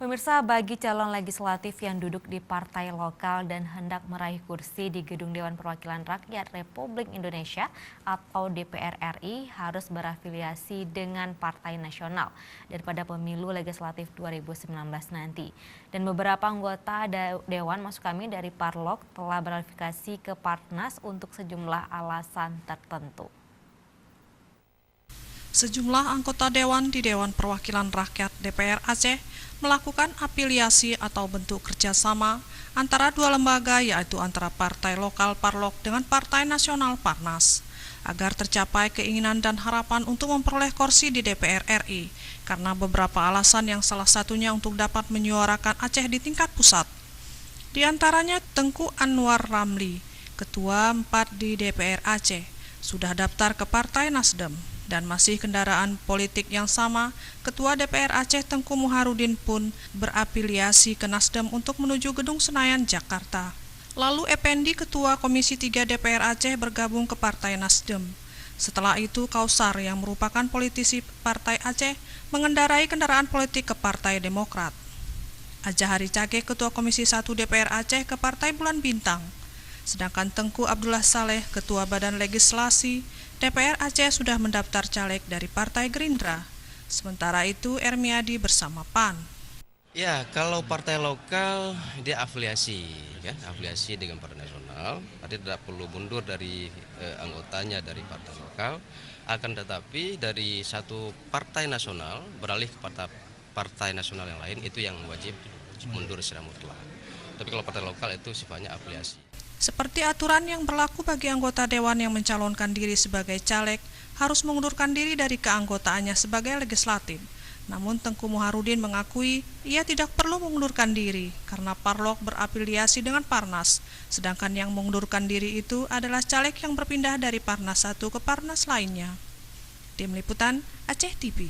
Pemirsa, bagi calon legislatif yang duduk di partai lokal dan hendak meraih kursi di Gedung Dewan Perwakilan Rakyat Republik Indonesia atau DPR RI harus berafiliasi dengan partai nasional daripada pemilu legislatif 2019 nanti. Dan beberapa anggota Dewan maksud kami dari Parlok telah berafiliasi ke Parnas untuk sejumlah alasan tertentu. Sejumlah anggota Dewan di Dewan Perwakilan Rakyat DPR Aceh melakukan afiliasi atau bentuk kerjasama antara dua lembaga, yaitu antara Partai Lokal Parlok dengan Partai Nasional Parnas, agar tercapai keinginan dan harapan untuk memperoleh kursi di DPR RI, karena beberapa alasan yang salah satunya untuk dapat menyuarakan Aceh di tingkat pusat. Di antaranya Tengku Anwar Ramli, Ketua 4 di DPR Aceh, sudah daftar ke Partai Nasdem. Dan masih kendaraan politik yang sama, Ketua DPR Aceh Tengku Muharudin pun berafiliasi ke Nasdem untuk menuju Gedung Senayan, Jakarta. Lalu Effendi, Ketua Komisi 3 DPR Aceh, bergabung ke Partai Nasdem. Setelah itu Kausar yang merupakan politisi Partai Aceh mengendarai kendaraan politik ke Partai Demokrat. Ajahari Cage, Ketua Komisi 1 DPR Aceh, ke Partai Bulan Bintang. Sedangkan Tengku Abdullah Saleh, Ketua Badan Legislasi DPR Aceh, sudah mendaftar caleg dari Partai Gerindra. Sementara itu Ermiadi bersama PAN. Ya, kalau partai lokal dia afiliasi, ya, afiliasi dengan partai nasional. Artinya tidak perlu mundur dari anggotanya dari partai lokal. Akan tetapi dari satu partai nasional beralih ke partai nasional yang lain, itu yang wajib mundur secara mutlak. Tapi kalau partai lokal itu sifatnya afiliasi. Seperti aturan yang berlaku bagi anggota Dewan yang mencalonkan diri sebagai caleg, harus mengundurkan diri dari keanggotaannya sebagai legislatif. Namun Tengku Muharudin mengakui ia tidak perlu mengundurkan diri karena Parlok berafiliasi dengan Parnas, sedangkan yang mengundurkan diri itu adalah caleg yang berpindah dari Parnas satu ke Parnas lainnya. Tim Liputan Aceh TV.